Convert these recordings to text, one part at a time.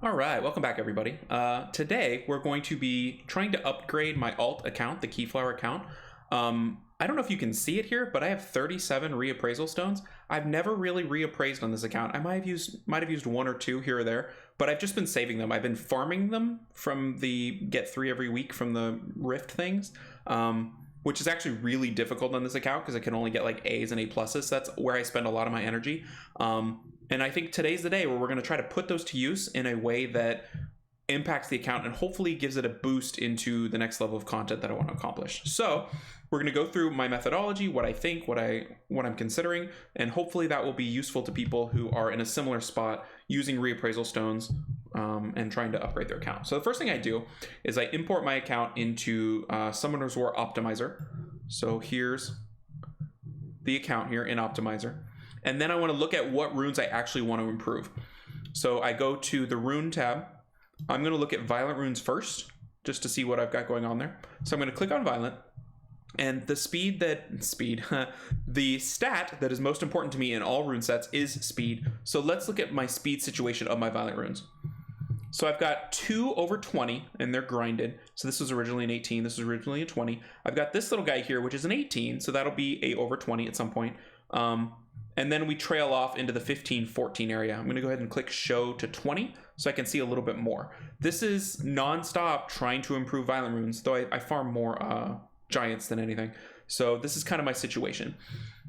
All right, welcome back everybody. Today we're going to be trying to upgrade my alt account, the Keyflower account. I don't know if you can see it here, but I have 37 reappraisal stones. I've never really reappraised on this account. I might have used one or two here or there, but I've just been saving them. I've been farming them from the get 3 every week from the Rift things, which is actually really difficult on this account because I can only get like A's and A pluses. So that's where I spend a lot of my energy. And I think today's the day where we're going to try to put those to use in a way that impacts the account and hopefully gives it a boost into the next level of content that I want to accomplish. So we're going to go through my methodology, what I think, what I'm considering, and hopefully that will be useful to people who are in a similar spot using reappraisal stones and trying to upgrade their account. So the first thing I do is I import my account into Summoner's War Optimizer. So here's the account here in Optimizer. And then I want to look at what runes I actually want to improve. So I go to the Rune tab. I'm going to look at Violent Runes first, just to see what I've got going on there. So I'm going to click on Violent. And the the stat that is most important to me in all rune sets is speed. So let's look at my speed situation of my Violent Runes. So I've got 2 over 20, and they're grinded. So this was originally an 18, this was originally a 20. I've got this little guy here, which is an 18, so that'll be a over 20 at some point. And then we trail off into the 15, 14 area. I'm gonna go ahead and click show to 20 so I can see a little bit more. This is nonstop trying to improve Violent Runes, though I farm more giants than anything. So this is kind of my situation.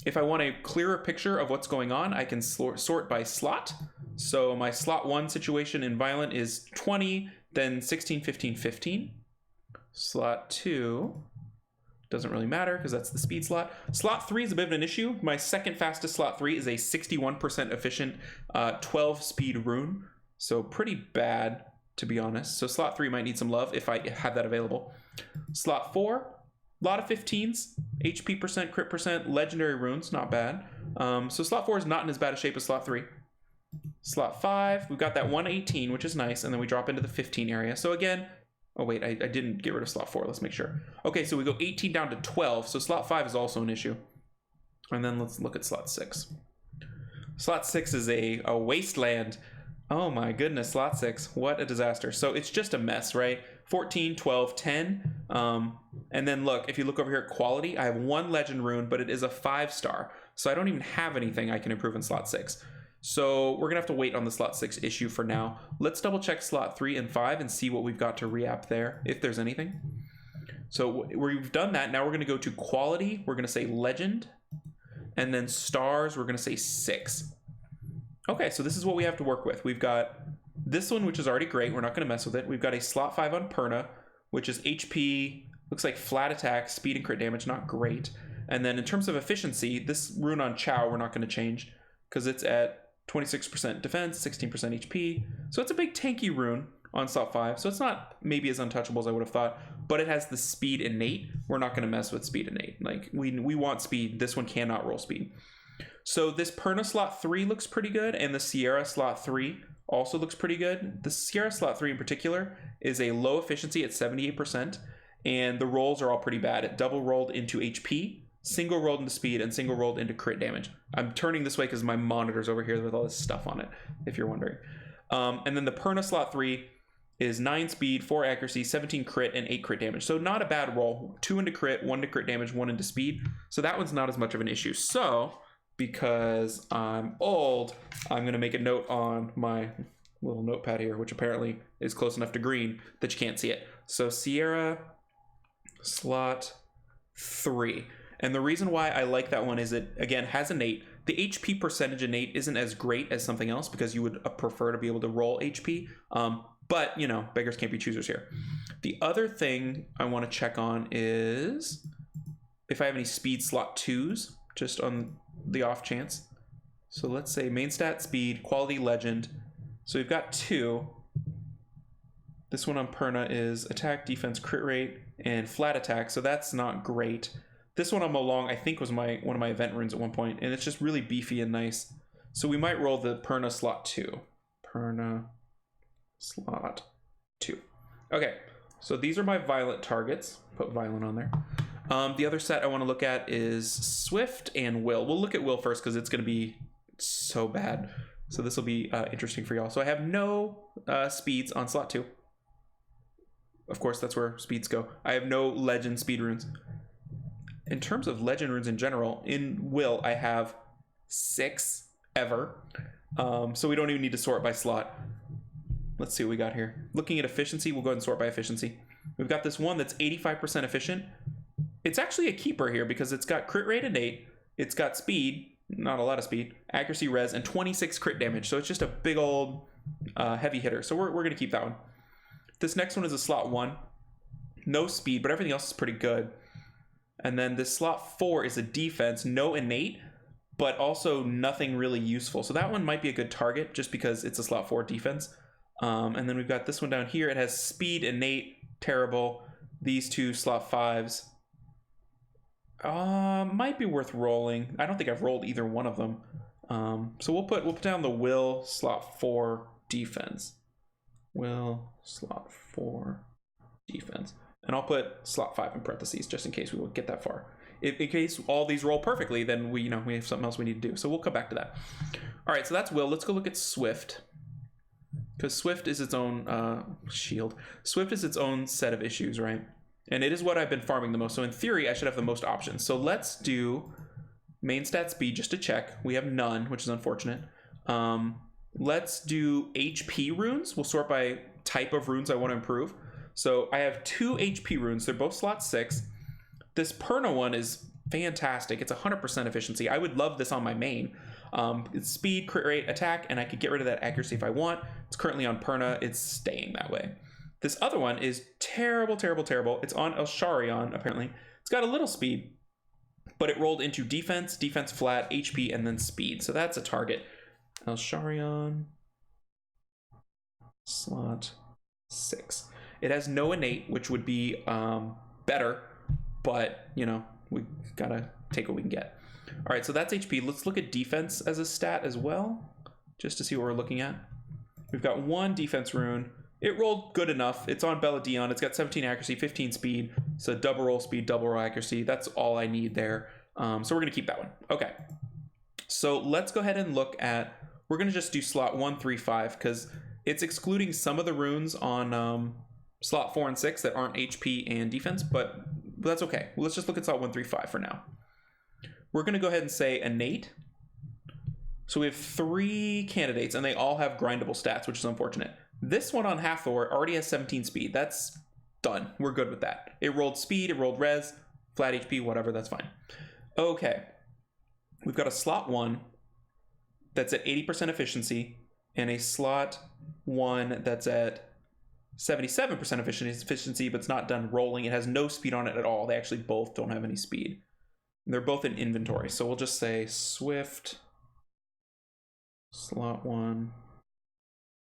If I want a clearer picture of what's going on, I can sort by slot. So my slot 1 situation in Violent is 20, then 16, 15, 15. Slot 2 doesn't really matter because that's the speed slot. Slot 3 is a bit of an issue. My second fastest slot 3 is a 61% efficient 12 speed rune. So pretty bad, to be honest. So slot 3 might need some love if I have that available. Slot 4, a lot of 15s, HP percent, crit percent, legendary runes, not bad. So slot 4 is not in as bad a shape as slot 3. Slot 5, we've got that 118, which is nice, and then we drop into the 15 area. So again, oh wait, I didn't get rid of slot 4, let's make sure. Okay, so we go 18 down to 12, so slot 5 is also an issue. And then let's look at slot 6. Slot 6 is a wasteland. Oh my goodness, slot 6, what a disaster. So it's just a mess, right? 14, 12, 10. And then look, if you look over here at quality, I have 1 legend rune, but it is a 5-star. So I don't even have anything I can improve in slot 6. So we're gonna have to wait on the slot 6 issue for now. Let's double check slot 3 and 5 and see what we've got to reapp there, if there's anything. So we've done that. Now we're gonna go to quality. We're gonna say legend, and then stars, we're gonna say 6. Okay, so this is what we have to work with. We've got this one, which is already great. We're not gonna mess with it. We've got a slot 5 on Perna, which is HP, looks like flat attack, speed and crit damage, not great. And then in terms of efficiency, this rune on Chow, we're not gonna change because it's at 26% defense, 16% HP. So it's a big tanky rune on slot 5. So it's not maybe as untouchable as I would have thought, but it has the speed innate. We're not going to mess with speed innate. Like we want speed. This one cannot roll speed. So this Perna slot 3 looks pretty good, and the Sierra slot 3 also looks pretty good. The Sierra slot 3 in particular is a low efficiency at 78%, and the rolls are all pretty bad. It double rolled into HP, single rolled into speed, and single rolled into crit damage. I'm turning this way because my monitor's over here with all this stuff on it, if you're wondering. And then the Perna slot 3 is 9 speed, 4 accuracy, 17 crit, and 8 crit damage. So not a bad roll. 2 into crit, 1 to crit damage, 1 into speed. So that one's not as much of an issue. So because I'm old, I'm going to make a note on my little notepad here, which apparently is close enough to green that you can't see it. So Sierra slot 3. And the reason why I like that one is it, again, has innate. The HP percentage innate isn't as great as something else because you would prefer to be able to roll HP. But, you know, beggars can't be choosers here. The other thing I want to check on is if I have any speed slot 2s, just on the off chance. So let's say main stat, speed, quality, legend. So we've got 2. This one on Perna is attack, defense, crit rate, and flat attack. So that's not great. This one on Molong, I think, was one of my event runes at one point, and it's just really beefy and nice. So we might roll the Perna slot 2. Perna slot 2. Okay, so these are my Violent targets. Put Violent on there. The other set I want to look at is Swift and Will. We'll look at Will first because it's going to be so bad. So this will be interesting for y'all. So I have no speeds on slot 2. Of course, that's where speeds go. I have no legend speed runes. In terms of legend runes in general, in Will, I have 6 ever. So we don't even need to sort by slot. Let's see what we got here. Looking at efficiency, we'll go ahead and sort by efficiency. We've got this one that's 85% efficient. It's actually a keeper here because it's got crit rate innate, it's got speed, not a lot of speed, accuracy, res, and 26 crit damage. So it's just a big old heavy hitter. So we're going to keep that one. This next one is a slot 1. No speed, but everything else is pretty good. And then this slot 4 is a defense, no innate, but also nothing really useful. So that one might be a good target just because it's a slot 4 defense. And then we've got this one down here. It has speed, innate, terrible. These 2 slot 5s might be worth rolling. I don't think I've rolled either one of them. So we'll put down the Will slot 4 defense. Will slot 4 defense. And I'll put slot 5 in parentheses just in case we will get that far. In case all these roll perfectly, then we have something else we need to do. So we'll come back to that. All right, so that's Will. Let's go look at Swift. Because Swift is its own shield. Swift is its own set of issues, right? And it is what I've been farming the most. So in theory, I should have the most options. So let's do main stat speed just to check. We have none, which is unfortunate. Let's do HP runes. We'll sort by type of runes I want to improve. So I have 2 HP runes. They're both slot 6. This Perna one is fantastic. It's 100% efficiency. I would love this on my main. It's speed, crit rate, attack, and I could get rid of that accuracy if I want. It's currently on Perna. It's staying that way. This other one is terrible, terrible, terrible. It's on Elsharion, apparently. It's got a little speed, but it rolled into defense, defense flat, HP, and then speed. So that's a target. Elsharion, slot 6. It has no innate, which would be better, but, you know, we gotta take what we can get. All right, so that's HP. Let's look at defense as a stat as well, just to see what we're looking at. We've got 1 defense rune. It rolled good enough. It's on Belladon. It's got 17 accuracy, 15 speed. So double roll speed, double roll accuracy. That's all I need there. So we're gonna keep that one. Okay. So let's go ahead and look at, we're gonna just do slot 1, 3, 5, because it's excluding some of the runes on slot 4 and 6 that aren't HP and defense, but that's okay. Well, let's just look at slot 1, 3, 5 for now. We're gonna go ahead and say innate. So we have 3 candidates and they all have grindable stats, which is unfortunate. This one on Hathor already has 17 speed. That's done. We're good with that. It rolled speed, it rolled res, flat HP, whatever, that's fine. Okay. We've got a slot 1 that's at 80% efficiency and a slot 1 that's at 77% efficiency, but it's not done rolling. It has no speed on it at all. They actually both don't have any speed. They're both in inventory. So we'll just say Swift, slot 1,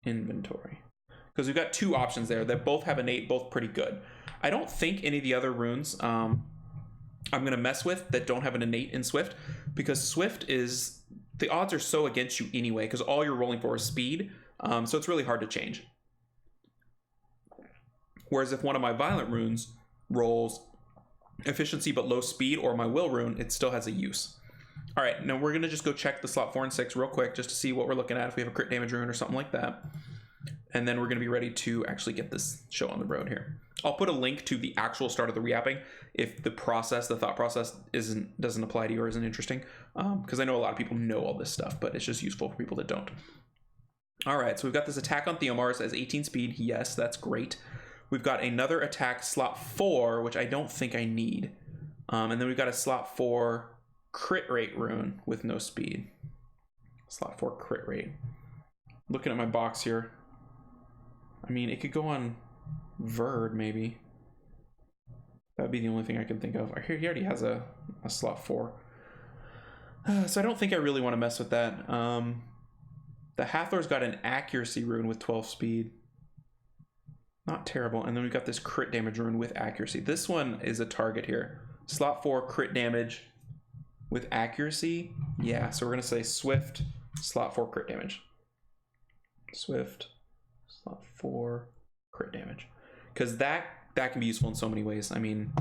inventory. Because we've got 2 options there that both have innate, both pretty good. I don't think any of the other runes I'm going to mess with that don't have an innate in Swift, because Swift is, the odds are so against you anyway, because all you're rolling for is speed. So it's really hard to change. Whereas if one of my violent runes rolls efficiency but low speed, or my will rune, it still has a use. All right, now we're going to just go check the slot 4 and 6 real quick just to see what we're looking at, if we have a crit damage rune or something like that. And then we're going to be ready to actually get this show on the road here. I'll put a link to the actual start of the reapping if the process, the thought process doesn't apply to you or isn't interesting. Because I know a lot of people know all this stuff, but it's just useful for people that don't. All right, so we've got this attack on Theomars as 18 speed. Yes, that's great. We've got another attack slot 4, which I don't think I need. And then we've got a slot 4 crit rate rune with no speed. Slot 4 crit rate. Looking at my box here. I mean, it could go on Verd, maybe. That'd be the only thing I can think of. He already has a slot 4. So I don't think I really want to mess with that. The Hathor's got an accuracy rune with 12 speed. Not terrible. And then we've got this crit damage rune with accuracy. This one is a target here. Slot 4 crit damage with accuracy. Yeah, so we're going to say Swift, slot 4 crit damage. Swift, slot 4 crit damage. Because that can be useful in so many ways. I mean,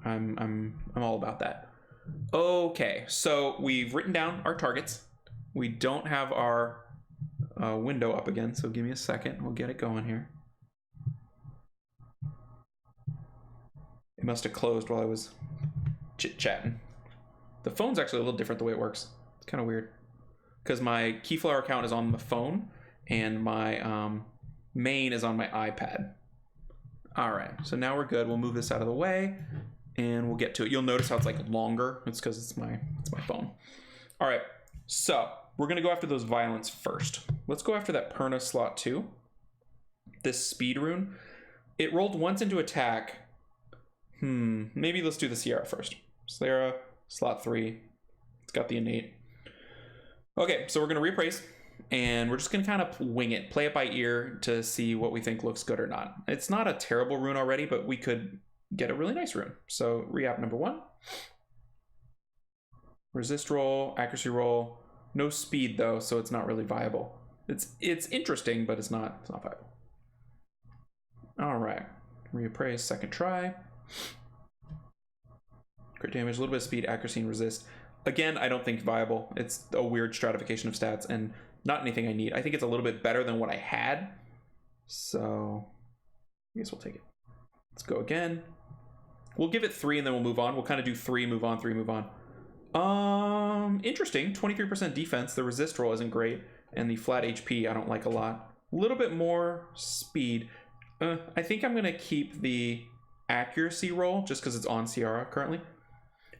I'm all about that. Okay, so we've written down our targets. We don't have our window up again, so give me a second. We'll get it going here. It must have closed while I was chit-chatting. The phone's actually a little different the way it works. It's kind of weird. Because my Keyflower account is on the phone, and my main is on my iPad. All right, so now we're good. We'll move this out of the way, and we'll get to it. You'll notice how it's like longer. It's because it's my phone. All right, so we're gonna go after those violence first. Let's go after that Perna slot 2. This speed rune. It rolled once into attack. Maybe let's do the Sierra first. Sierra, slot 3. It's got the innate. Okay, so we're gonna reappraise, and we're just gonna kind of wing it, play it by ear to see what we think looks good or not. It's not a terrible rune already, but we could get a really nice rune. So Reapp number 1. Resist roll, accuracy roll, no speed though, so it's not really viable. It's interesting, but it's not viable. All right, reappraise, second try. Crit damage, a little bit of speed, accuracy, and resist. Again, I don't think viable. It's a weird stratification of stats and not anything I need. I think it's a little bit better than what I had. So I guess we'll take it. Let's go again. We'll give it 3 and then we'll move on. We'll kind of do 3, move on, 3, move on. Interesting, 23% defense. The resist roll isn't great. And the flat HP I don't like a lot. A little bit more speed. I think I'm gonna keep the accuracy roll just because it's on Sierra currently.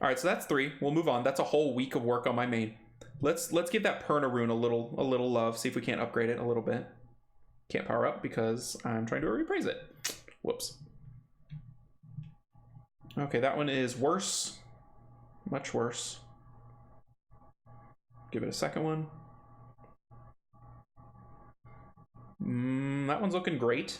All right, so that's 3. We'll move on. That's a whole week of work on my main. Let's give that Perna rune a little love. See if we can't upgrade it a little bit. Can't power up because I'm trying to reappraise it. Whoops. Okay, that one is worse. Much worse. Give it a second one. That one's looking great.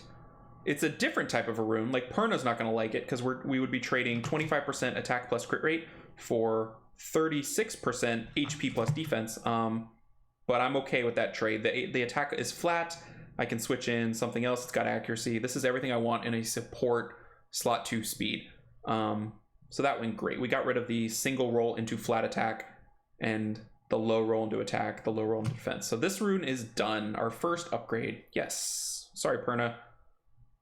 It's a different type of a rune. Like Perna's not gonna like it because we would be trading 25% attack plus crit rate for 36% HP plus defense. But I'm okay with that trade. The attack is flat. I can switch in something else. It's got accuracy. This is everything I want in a support slot 2 speed. So that went great. We got rid of the single roll into flat attack and the low roll into attack, the low roll into defense. So this rune is done. Our first upgrade. Yes. Sorry, Perna.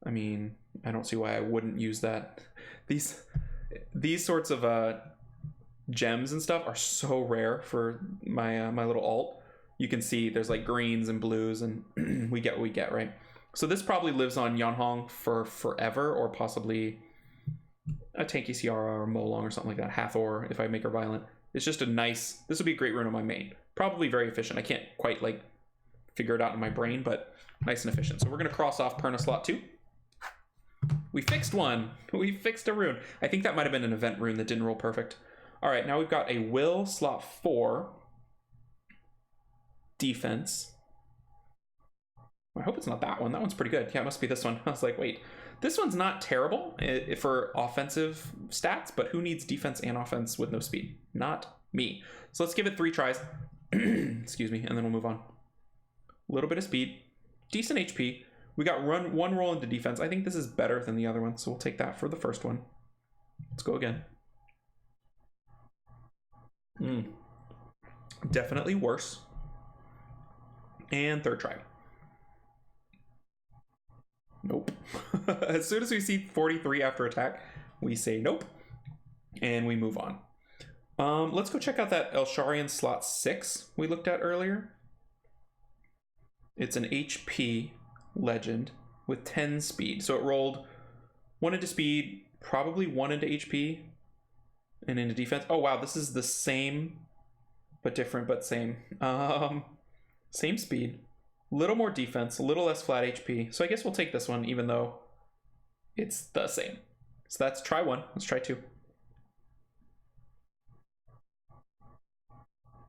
I mean, I don't see why I wouldn't use that. These sorts of gems and stuff are so rare for my my little alt. You can see there's like greens and blues, and we get what we get, right? So this probably lives on Yanhong for forever, or possibly a tanky Ciara or Molong or something like that. Hathor if I make her violent. It's just a nice. This would be a great rune on my main. Probably very efficient. I can't quite like figure it out in my brain, but nice and efficient. So we're gonna cross off Perna slot 2. We fixed one. We fixed a rune. I think that might have been an event rune that didn't roll perfect. All right, now we've got a will slot 4. Defense. I hope it's not that one. That one's pretty good. Yeah, it must be this one. I was like, wait, this one's not terrible for offensive stats, but who needs defense and offense with no speed? Not me. So let's give it 3 tries. Excuse me, and then we'll move on. A little bit of speed, decent HP. We got one roll into defense. I think this is better than the other one, so we'll take that for the first one. Let's go again. Definitely worse. And third try. Nope. As soon as we see 43 after attack, we say nope, and we move on. Let's go check out that Elsharian slot 6 we looked at earlier. It's an HP legend with 10 speed. So it rolled 1 into speed, probably 1 into HP, and into defense. Oh wow, this is the same, but different, but same. Same speed, a little more defense, a little less flat HP. So I guess we'll take this one, even though it's the same. So that's try 1. Let's try 2.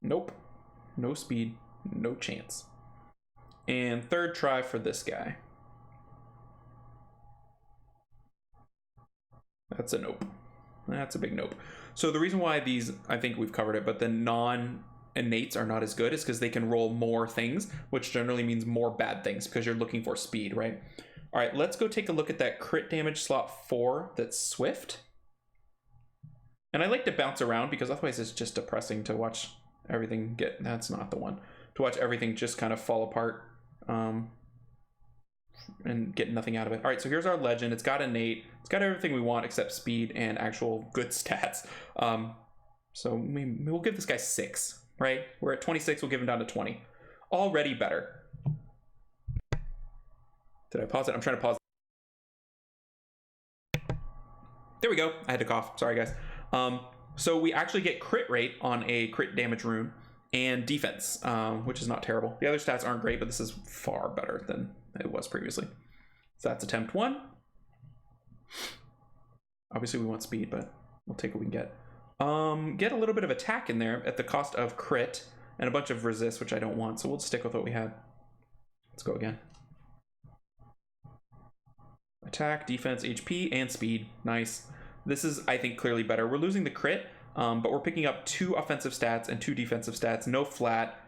Nope. No speed, no chance. And third try for this guy. That's a nope. That's a big nope. So the reason why these, I think we've covered it, but the non-innates are not as good is because they can roll more things, which generally means more bad things because you're looking for speed, right? All right, let's go take a look at that crit damage slot 4 that's Swift. And I like to bounce around because otherwise it's just depressing to watch everything get, that's not the one, to watch everything just kind of fall apart and get nothing out of it. All right, so here's our legend. It's got innate. It's got everything we want except speed and actual good stats. So we'll give this guy 6, right? We're at 26, we'll give him down to 20. Already better. Did I pause it? I'm trying to pause. There we go. I had to cough. Sorry, guys. So we actually get crit rate on a crit damage rune and defense, which is not terrible. The other stats aren't great, but this is far better than it was previously. So that's attempt 1. Obviously we want speed, but we'll take what we can get. Get a little bit of attack in there at the cost of crit and a bunch of resist, which I don't want. So we'll stick with what we had. Let's go again. Attack, defense, HP, and speed. Nice. This is, I think, clearly better. We're losing the crit, but we're picking up 2 offensive stats and 2 defensive stats. No flat.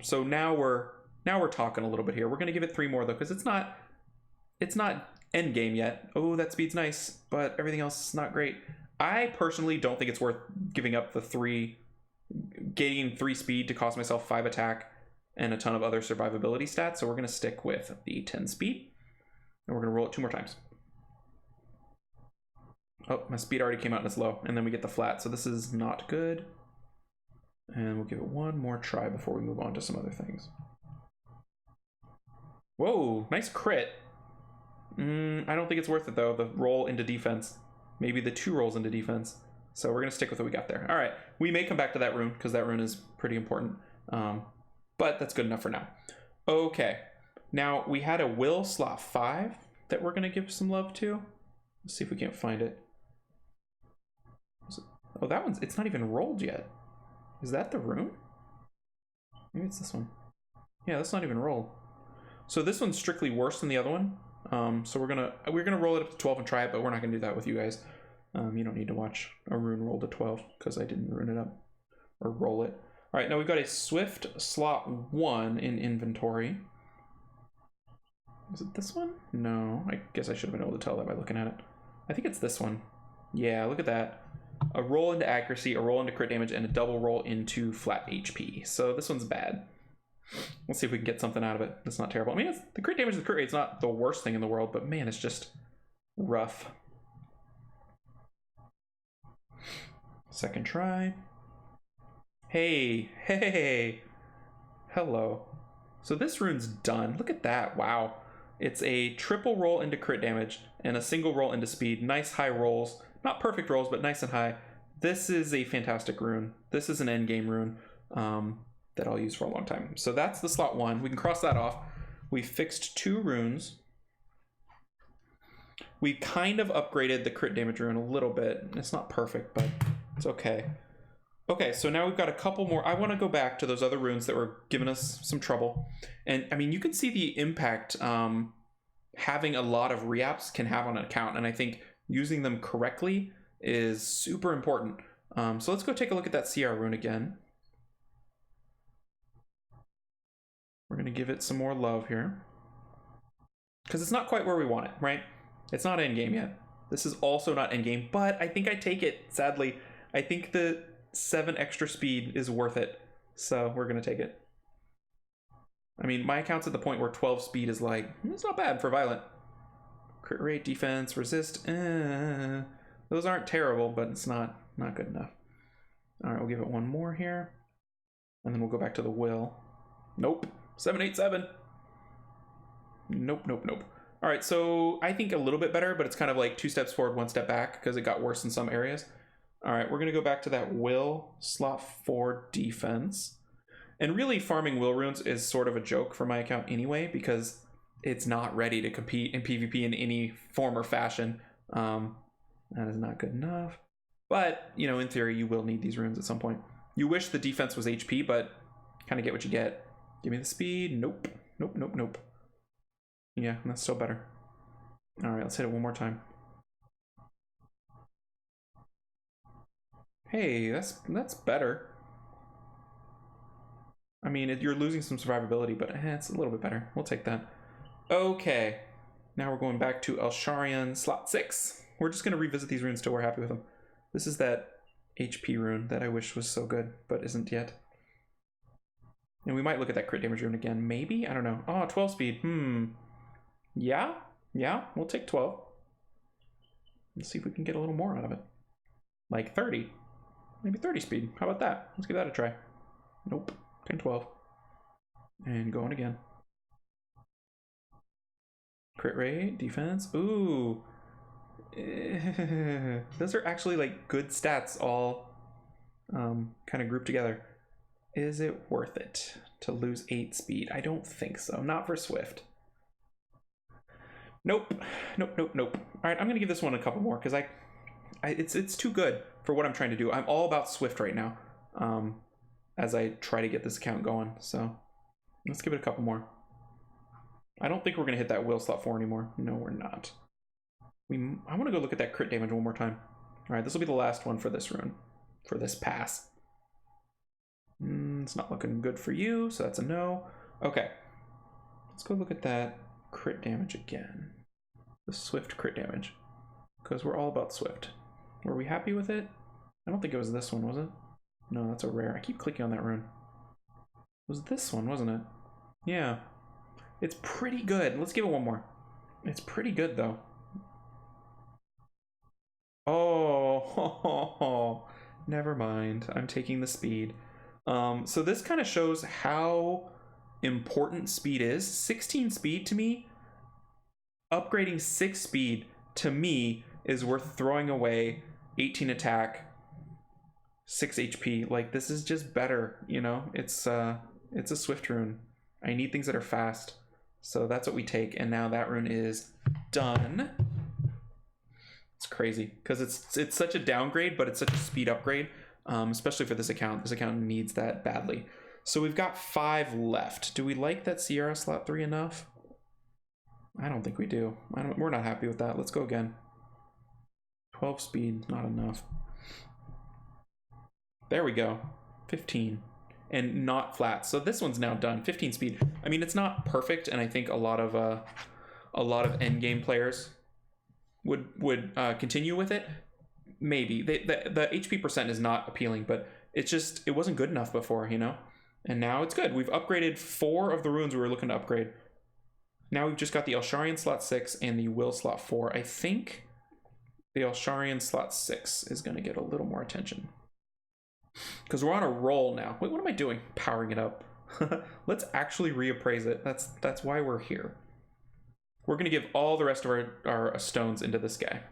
So now we're talking a little bit here. We're gonna give it 3 more though, because it's not end game yet. Oh, that speed's nice, but everything else is not great. I personally don't think it's worth giving up the 3, gaining 3 speed to cost myself 5 attack and a ton of other survivability stats. So we're gonna stick with the 10 speed, and we're gonna roll it 2 more times. Oh, my speed already came out and it's low, and then we get the flat, so this is not good. And we'll give it 1 more try before we move on to some other things. Whoa, nice crit. I don't think it's worth it though, the roll into defense. Maybe the 2 rolls into defense. So we're gonna stick with what we got there. All right, we may come back to that rune because that rune is pretty important. But that's good enough for now. Okay, now we had a will slot 5 that we're gonna give some love to. Let's see if we can't find it. Oh, that one's, it's not even rolled yet. Is that the rune? Maybe it's this one. Yeah, that's not even rolled. So this one's strictly worse than the other one. So we're gonna roll it up to 12 and try it, but we're not gonna do that with you guys. You don't need to watch a rune roll to 12 because I didn't rune it up or roll it. All right, now we've got a swift slot 1 in inventory. Is it this one? No, I guess I should have been able to tell that by looking at it. I think it's this one. Yeah, look at that. A roll into accuracy, a roll into crit damage, and a double roll into flat HP. So this one's bad. Let's see if we can get something out of it. That's not terrible. I mean, the crit damage and the crit rate's not the worst thing in the world, but man, it's just rough. Second try. Hey, hey, hello. So this rune's done. Look at that. Wow. It's a triple roll into crit damage and a single roll into speed. Nice high rolls. Not perfect rolls, but nice and high. This is a fantastic rune. This is an end game rune that I'll use for a long time. So that's the slot 1. We can cross that off. We fixed 2 runes. We kind of upgraded the crit damage rune a little bit. It's not perfect, but it's okay. Okay, so now we've got a couple more. I want to go back to those other runes that were giving us some trouble. And I mean, you can see the impact having a lot of reapps can have on an account. And I think using them correctly is super important. So let's go take a look at that CR rune again. We're going to give it some more love here. Because it's not quite where we want it, right? It's not endgame yet. This is also not endgame, but I think I take it, sadly. I think the 7 extra speed is worth it. So we're going to take it. I mean, my account's at the point where 12 speed is like, it's not bad for violent. Crit rate, defense, resist. Those aren't terrible, but it's not good enough. All right, we'll give it 1 more here. And then we'll go back to the will. Nope. 787. Nope, nope, nope. All right, so I think a little bit better, but it's kind of like 2 steps forward, 1 step back because it got worse in some areas. All right, we're going to go back to that will slot 4 defense. And really farming will runes is sort of a joke for my account anyway, because it's not ready to compete in PvP in any form or fashion. That is not good enough. But, you know, in theory, you will need these runes at some point. You wish the defense was HP, but kind of get what you get. Give me the speed. Nope. Nope, nope, nope. Yeah, that's still better. All right, let's hit it 1 more time. Hey, that's better. I mean, you're losing some survivability, but it's a little bit better. We'll take that. Okay, now we're going back to Elsharion slot 6. We're just going to revisit these runes till we're happy with them. This is that HP rune that I wish was so good, but isn't yet. And we might look at that crit damage rune again. Maybe? I don't know. Oh, 12 speed. Yeah? Yeah, we'll take 12. Let's see if we can get a little more out of it. Like 30. Maybe 30 speed. How about that? Let's give that a try. Nope. 10, 12. And going again. Crit rate, defense. Ooh. Those are actually like good stats all kind of grouped together. Is it worth it to lose 8 speed? I don't think so. Not for Swift. Nope. Nope, nope, nope. All right, I'm gonna give this one a couple more because it's too good for what I'm trying to do. I'm all about Swift right now as I try to get this account going. So let's give it a couple more. I don't think we're gonna hit that will slot 4 anymore. No, we're not. I want to go look at that crit damage one more time. All right, this will be the last one for this rune, for this pass. It's not looking good for you, so that's a no. Okay, let's go look at that crit damage again. The Swift crit damage, because we're all about Swift. Were we happy with it? I don't think it was this one, was it? No, that's a rare. I keep clicking on that rune. It was this one, wasn't it? Yeah. It's pretty good. Let's give it one more. It's pretty good, though. Oh, never mind. I'm taking the speed. So this kind of shows how important speed is. 16 speed to me, upgrading 6 speed to me is worth throwing away 18 attack, 6 HP. Like, this is just better, you know? It's a Swift rune. I need things that are fast. So that's what we take. And now that rune is done. It's crazy because it's such a downgrade, but it's such a speed upgrade, especially for this account. This account needs that badly. So we've got 5 left. Do we like that Sierra slot 3 enough? I don't think we do. We're not happy with that. Let's go again. 12 speed, not enough. There we go. 15. And not flat. So this one's now done. 15 speed. I mean, it's not perfect, and I think a lot of end game players would continue with it. Maybe the HP percent is not appealing, but it wasn't good enough before, you know. And now it's good. We've upgraded 4 of the runes we were looking to upgrade. Now we've just got the Elsharian slot 6 and the Will slot 4. I think the Elsharian slot 6 is going to get a little more attention because we're on a roll now. Wait, what am I doing? Powering it up. Let's actually reappraise it. That's why we're here. We're going to give all the rest of our stones into this guy.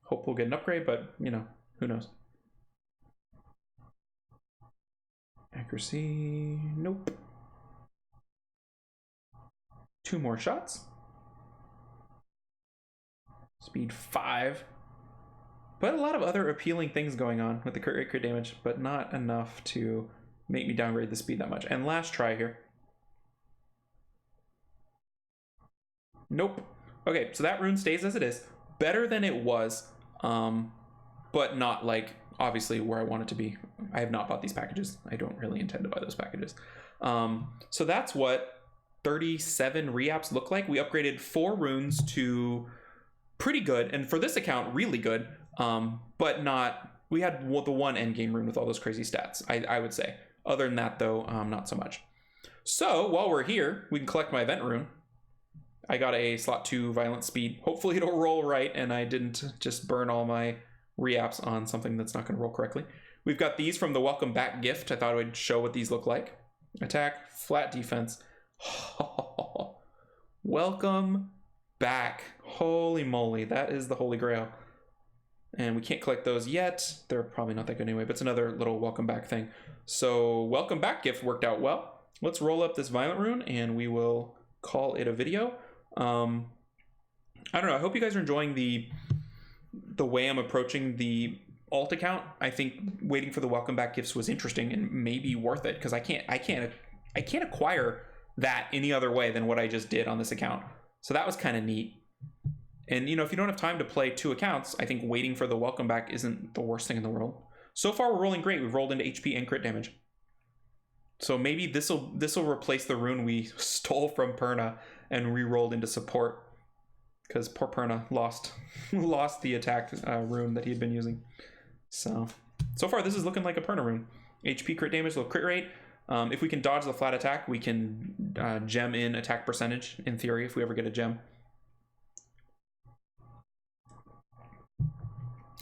Hope we'll get an upgrade, but, you know, who knows. Accuracy, nope. 2 more shots. Speed 5. But a lot of other appealing things going on with the crit damage, but not enough to make me downgrade the speed that much. And last try here. Nope. Okay, so that rune stays as it is. Better than it was, but not like obviously where I want it to be. I have not bought these packages. I don't really intend to buy those packages. So that's what 37 reapps look like. We upgraded 4 runes to pretty good, and for this account, really good, but not... We had the one endgame rune with all those crazy stats, I would say. Other than that, though, not so much. So while we're here, we can collect my event rune. I got a slot 2 violent speed. Hopefully it'll roll right and I didn't just burn all my reapps on something that's not going to roll correctly. We've got these from the welcome back gift. I thought I would show what these look like. Attack, flat defense. Welcome back. Holy moly, that is the holy grail. And we can't collect those yet. They're probably not that good anyway, but it's another little welcome back thing. So welcome back gift worked out well. Let's roll up this violent rune and we will call it a video. I don't know. I hope you guys are enjoying the way I'm approaching the alt account. I think waiting for the welcome back gifts was interesting and maybe worth it because I can't acquire that any other way than what I just did on this account. So that was kind of neat. And you know, if you don't have time to play 2 accounts, I think waiting for the welcome back isn't the worst thing in the world. So far we're rolling great. We've rolled into HP and crit damage. So maybe this will replace the rune we stole from Perna and re-rolled into support because poor Perna lost the attack rune that he had been using. So far this is looking like a Perna rune. HP crit damage, low crit rate. If we can dodge the flat attack, we can gem in attack percentage, in theory, if we ever get a gem.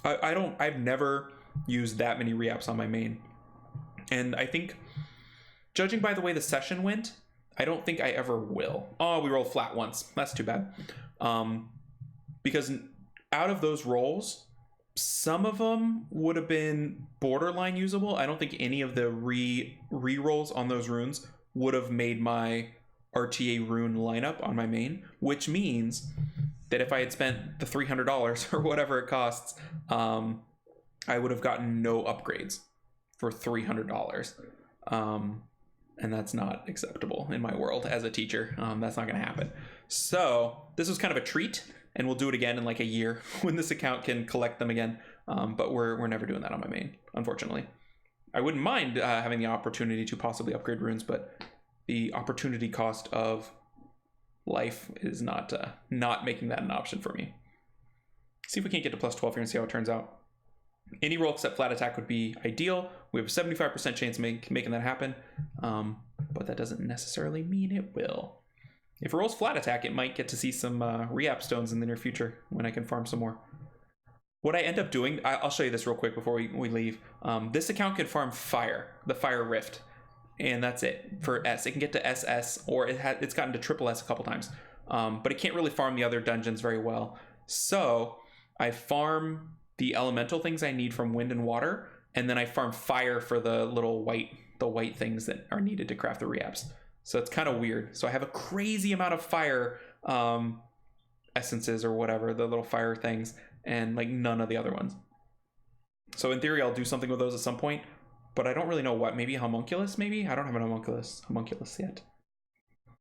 I've never used that many reapps on my main. And I think, judging by the way the session went, I don't think I ever will. Oh, we rolled flat once. That's too bad. Because out of those rolls, some of them would have been borderline usable. I don't think any of the re-rolls on those runes would have made my RTA rune lineup on my main, which means that if I had spent the $300 or whatever it costs, I would have gotten no upgrades for $300. And that's not acceptable in my world as a teacher. That's not going to happen. So this was kind of a treat, and we'll do it again in like a year when this account can collect them again. But we're never doing that on my main, unfortunately. I wouldn't mind having the opportunity to possibly upgrade runes, but the opportunity cost of life is not making that an option for me. See if we can't get to plus 12 here and see how it turns out. Any roll except flat attack would be ideal. We have a 75% chance of making that happen, but that doesn't necessarily mean it will. If it rolls flat attack, it might get to see some Reapp stones in the near future when I can farm some more. What I end up doing, I'll show you this real quick before we leave. This account can farm fire, the fire rift, and that's it for S. It can get to SS, or it's gotten to triple S a couple times, but it can't really farm the other dungeons very well. So I farm the elemental things I need from wind and water, and then I farm fire for the little white things that are needed to craft the reapps. So it's kind of weird. So I have a crazy amount of fire essences or whatever, the little fire things, and like none of the other ones. So in theory, I'll do something with those at some point, but I don't really know what. Maybe homunculus, maybe? I don't have an homunculus yet.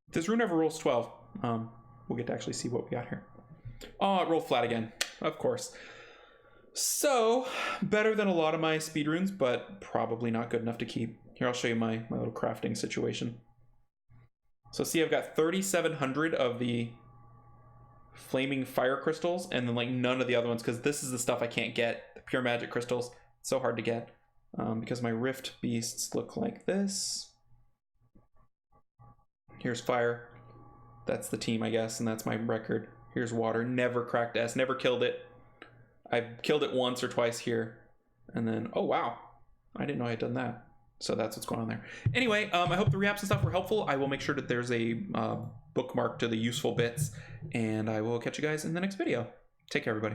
If this rune ever rolls 12, we'll get to actually see what we got here. Oh, it rolled flat again, of course. So, better than a lot of my speed runes, but probably not good enough to keep. Here, I'll show you my little crafting situation. So see, I've got 3,700 of the flaming fire crystals, and then like none of the other ones, because this is the stuff I can't get. The pure magic crystals, it's so hard to get, because my rift beasts look like this. Here's fire. That's the team, I guess, and that's my record. Here's water. Never cracked S, never killed it. I've killed it once or twice here, and then, oh wow, I didn't know I had done that. So that's what's going on there. Anyway, I hope the reapps and stuff were helpful. I will make sure that there's a bookmark to the useful bits, and I will catch you guys in the next video. Take care, everybody.